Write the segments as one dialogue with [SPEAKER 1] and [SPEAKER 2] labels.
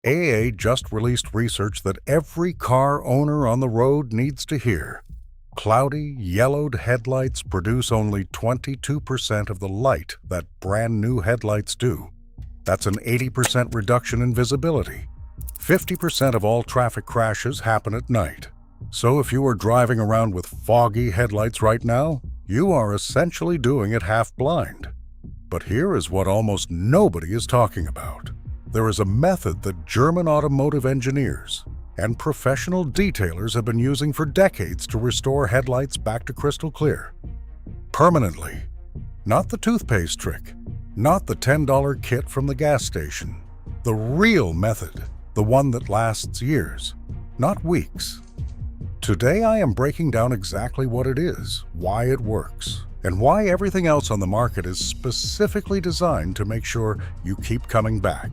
[SPEAKER 1] AA just released research that every car owner on the road needs to hear. Cloudy, yellowed headlights produce only 22% of the light that brand new headlights do. That's an 80% reduction in visibility. 50% of all traffic crashes happen at night. So if you are driving around with foggy headlights right now, you are essentially doing it half blind. But here is what almost nobody is talking about. There is a method that German automotive engineers and professional detailers have been using for decades to restore headlights back to crystal clear. Permanently. Not the toothpaste trick, not the $10 kit from the gas station. The real method, the one that lasts years, not weeks. Today I am breaking down exactly what it is, why it works, and why everything else on the market is specifically designed to make sure you keep coming back.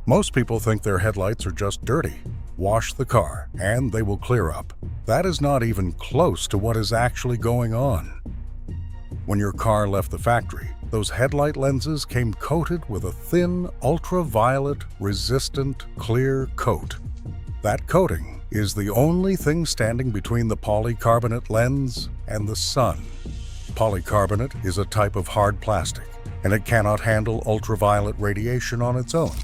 [SPEAKER 1] Most people think their headlights are just dirty. Wash the car, and they will clear up. That is not even close to what is actually going on. When your car left the factory, those headlight lenses came coated with a thin, ultraviolet, resistant, clear coat. That coating is the only thing standing between the polycarbonate lens and the sun. Polycarbonate is a type of hard plastic, and it cannot handle ultraviolet radiation on its own.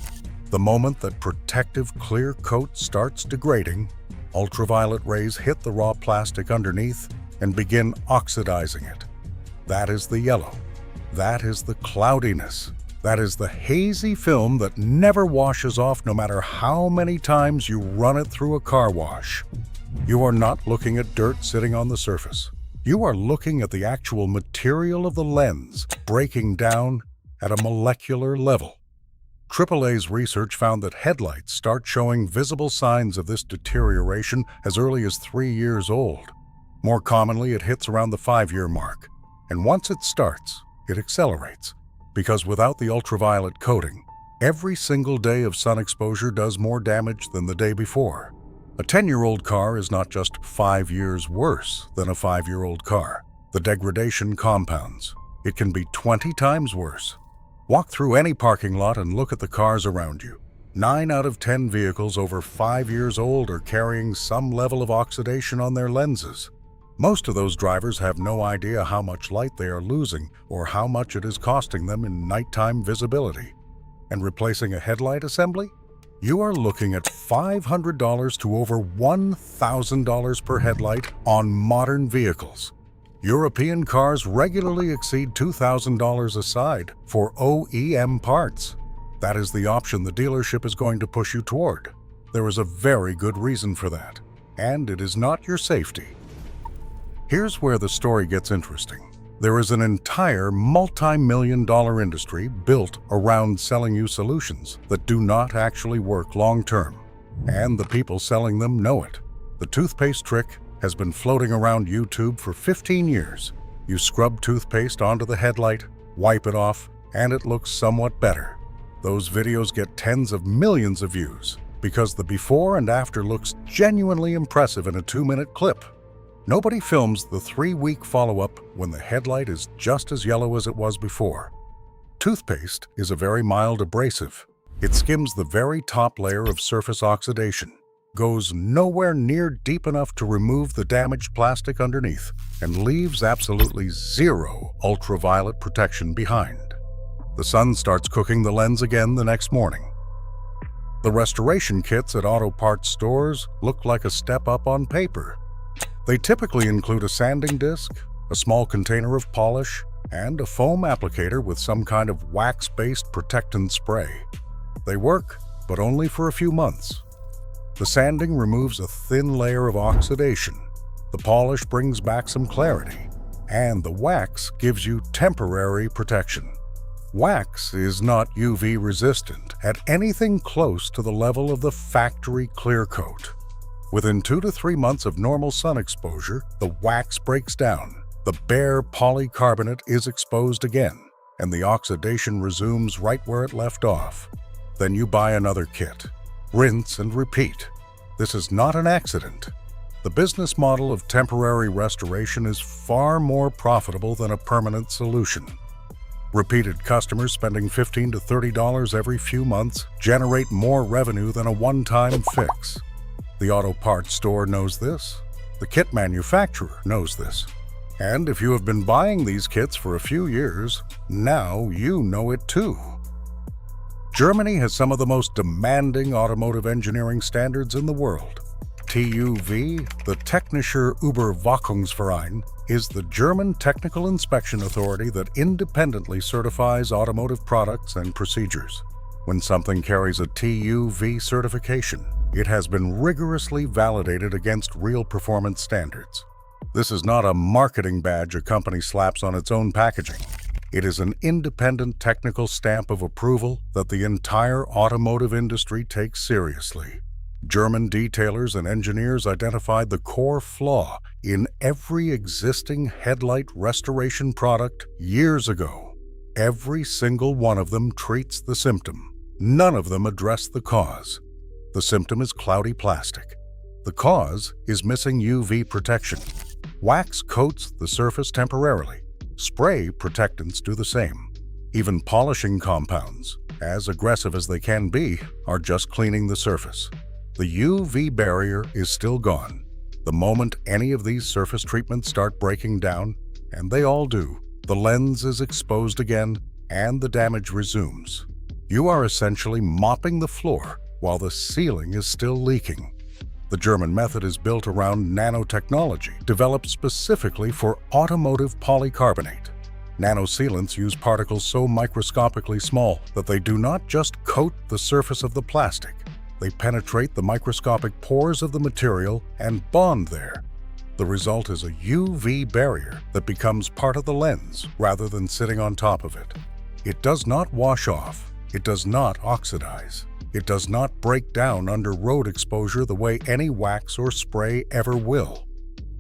[SPEAKER 1] The moment that protective clear coat starts degrading, ultraviolet rays hit the raw plastic underneath and begin oxidizing it. That is the yellow. That is the cloudiness. That is the hazy film that never washes off no matter how many times you run it through a car wash. You are not looking at dirt sitting on the surface. You are looking at the actual material of the lens breaking down at a molecular level. AAA's research found that headlights start showing visible signs of this deterioration as early as 3 years old. More commonly, it hits around the 5-year mark. And once it starts, it accelerates. Because without the ultraviolet coating, every single day of sun exposure does more damage than the day before. A 10-year-old car is not just 5 years worse than a 5-year-old car. The degradation compounds. It can be 20 times worse. Walk through any parking lot and look at the cars around you. 9 out of 10 vehicles over 5 years old are carrying some level of oxidation on their lenses. Most of those drivers have no idea how much light they are losing or how much it is costing them in nighttime visibility. And replacing a headlight assembly? You are looking at $500 to over $1,000 per headlight on modern vehicles. European cars regularly exceed $2,000 aside for OEM parts. That is the option the dealership is going to push you toward. There is a very good reason for that, and it is not your safety. Here's where the story gets interesting. There is an entire multi-million-dollar industry built around selling you solutions that do not actually work long-term, and the people selling them know it. The toothpaste trick has been floating around YouTube for 15 years. You scrub toothpaste onto the headlight, wipe it off, and it looks somewhat better. Those videos get tens of millions of views because the before and after looks genuinely impressive in a 2-minute clip. Nobody films the 3-week follow-up when the headlight is just as yellow as it was before. Toothpaste is a very mild abrasive. It skims the very top layer of surface oxidation, goes nowhere near deep enough to remove the damaged plastic underneath, and leaves absolutely zero ultraviolet protection behind. The sun starts cooking the lens again the next morning. The restoration kits at auto parts stores look like a step up on paper. They typically include a sanding disc, a small container of polish, and a foam applicator with some kind of wax-based protectant spray. They work, but only for a few months. The sanding removes a thin layer of oxidation. The polish brings back some clarity, and the wax gives you temporary protection. Wax is not UV resistant at anything close to the level of the factory clear coat. Within 2 to 3 months of normal sun exposure, the wax breaks down, the bare polycarbonate is exposed again, and the oxidation resumes right where it left off. Then you buy another kit. Rinse and repeat. This is not an accident. The business model of temporary restoration is far more profitable than a permanent solution. Repeated customers spending $15 to $30 every few months generate more revenue than a one-time fix. The auto parts store knows this. The kit manufacturer knows this. And if you have been buying these kits for a few years, now you know it too. Germany has some of the most demanding automotive engineering standards in the world. TÜV, the Technischer Überwachungsverein, is the German technical inspection authority that independently certifies automotive products and procedures. When something carries a TÜV certification, it has been rigorously validated against real performance standards. This is not a marketing badge a company slaps on its own packaging. It is an independent technical stamp of approval that the entire automotive industry takes seriously. German detailers and engineers identified the core flaw in every existing headlight restoration product years ago. Every single one of them treats the symptom. None of them address the cause. The symptom is cloudy plastic. The cause is missing UV protection. Wax coats the surface temporarily. Spray protectants do the same. Even polishing compounds, as aggressive as they can be, are just cleaning the surface. The UV barrier is still gone. The moment any of these surface treatments start breaking down, and they all do, the lens is exposed again and the damage resumes. You are essentially mopping the floor while the ceiling is still leaking. The German method is built around nanotechnology, developed specifically for automotive polycarbonate. Nanosealants use particles so microscopically small that they do not just coat the surface of the plastic. They penetrate the microscopic pores of the material and bond there. The result is a UV barrier that becomes part of the lens rather than sitting on top of it. It does not wash off. It does not oxidize. It does not break down under road exposure the way any wax or spray ever will.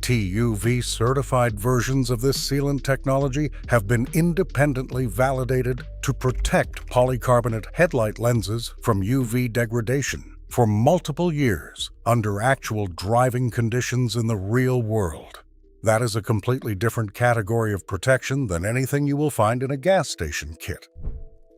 [SPEAKER 1] TÜV certified versions of this sealant technology have been independently validated to protect polycarbonate headlight lenses from UV degradation for multiple years under actual driving conditions in the real world. That is a completely different category of protection than anything you will find in a gas station kit.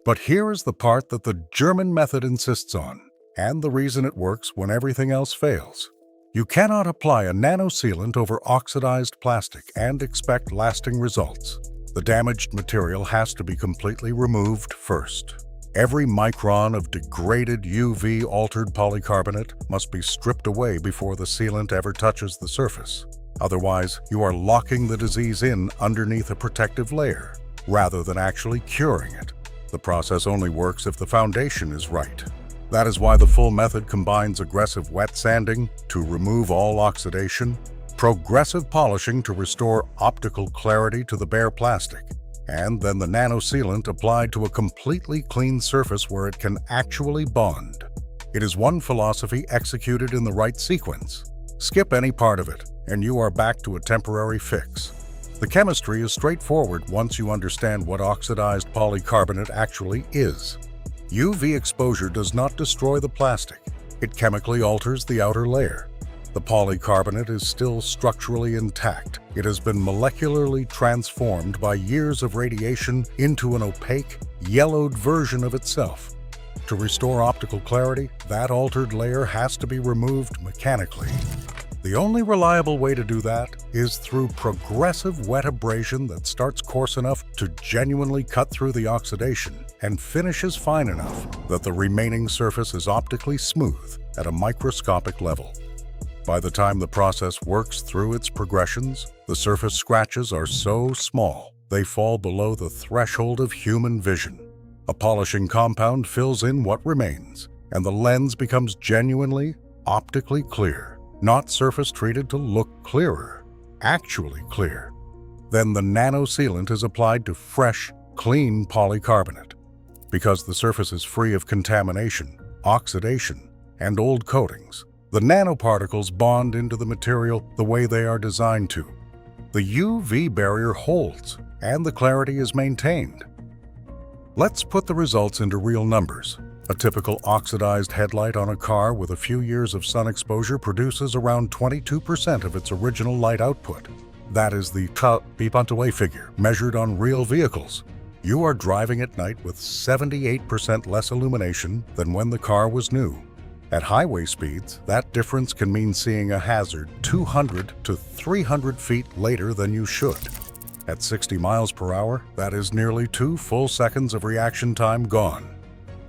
[SPEAKER 1] But here is the part that the German method insists on, and the reason it works when everything else fails. You cannot apply a nanosealant over oxidized plastic and expect lasting results. The damaged material has to be completely removed first. Every micron of degraded UV-altered polycarbonate must be stripped away before the sealant ever touches the surface. Otherwise, you are locking the disease in underneath a protective layer, rather than actually curing it. The process only works if the foundation is right. That is why the full method combines aggressive wet sanding to remove all oxidation, progressive polishing to restore optical clarity to the bare plastic, and then the nanosealant applied to a completely clean surface where it can actually bond. It is one philosophy executed in the right sequence. Skip any part of it, and you are back to a temporary fix. The chemistry is straightforward once you understand what oxidized polycarbonate actually is. UV exposure does not destroy the plastic. It chemically alters the outer layer. The polycarbonate is still structurally intact. It has been molecularly transformed by years of radiation into an opaque, yellowed version of itself. To restore optical clarity, that altered layer has to be removed mechanically. The only reliable way to do that is through progressive wet abrasion that starts coarse enough to genuinely cut through the oxidation and finishes fine enough that the remaining surface is optically smooth at a microscopic level. By the time the process works through its progressions, the surface scratches are so small they fall below the threshold of human vision. A polishing compound fills in what remains, and the lens becomes genuinely, optically clear. Not surface treated to look clearer, actually clear. Then the nanosealant is applied to fresh, clean polycarbonate. Because the surface is free of contamination, oxidation, and old coatings, the nanoparticles bond into the material the way they are designed to. The UV barrier holds, and the clarity is maintained. Let's put the results into real numbers. A typical oxidized headlight on a car with a few years of sun exposure produces around 22% of its original light output. That is the beep-onto-way figure, measured on real vehicles. You are driving at night with 78% less illumination than when the car was new. At highway speeds, that difference can mean seeing a hazard 200 to 300 feet later than you should. At 60 miles per hour, that is nearly 2 full seconds of reaction time gone.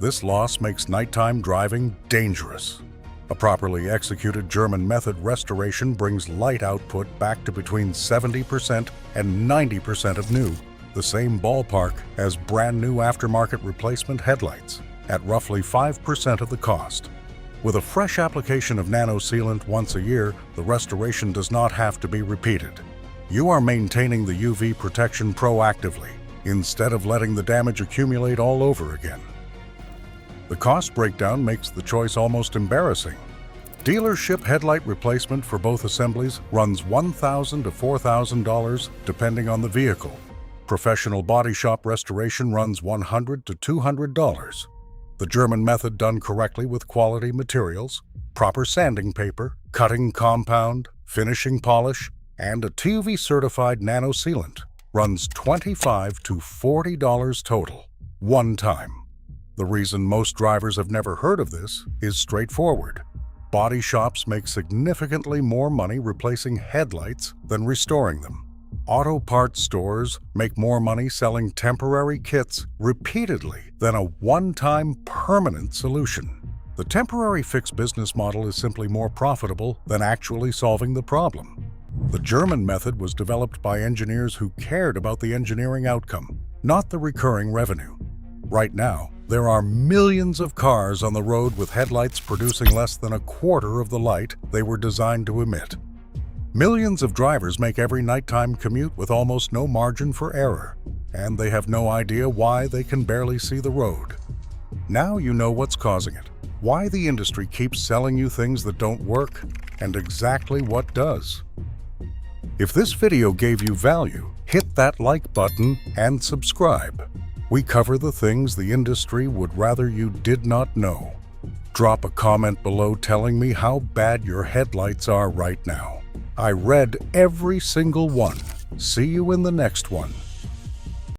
[SPEAKER 1] This loss makes nighttime driving dangerous. A properly executed German method restoration brings light output back to between 70% and 90% of new, the same ballpark as brand new aftermarket replacement headlights, at roughly 5% of the cost. With a fresh application of nano sealant once a year, the restoration does not have to be repeated. You are maintaining the UV protection proactively, instead of letting the damage accumulate all over again. The cost breakdown makes the choice almost embarrassing. Dealership headlight replacement for both assemblies runs $1,000 to $4,000 depending on the vehicle. Professional body shop restoration runs $100 to $200. The German method done correctly with quality materials, proper sanding paper, cutting compound, finishing polish, and a TUV-certified nano sealant runs $25 to $40 total, one time. The reason most drivers have never heard of this is straightforward. Body shops make significantly more money replacing headlights than restoring them. Auto parts stores make more money selling temporary kits repeatedly than a one-time permanent solution. The temporary fix business model is simply more profitable than actually solving the problem. The German method was developed by engineers who cared about the engineering outcome, not the recurring revenue. Right now, there are millions of cars on the road with headlights producing less than a quarter of the light they were designed to emit. Millions of drivers make every nighttime commute with almost no margin for error, and they have no idea why they can barely see the road. Now you know what's causing it, why the industry keeps selling you things that don't work, and exactly what does. If this video gave you value, hit that like button and subscribe. We cover the things the industry would rather you did not know. Drop a comment below telling me how bad your headlights are right now. I read every single one. See you in the next one.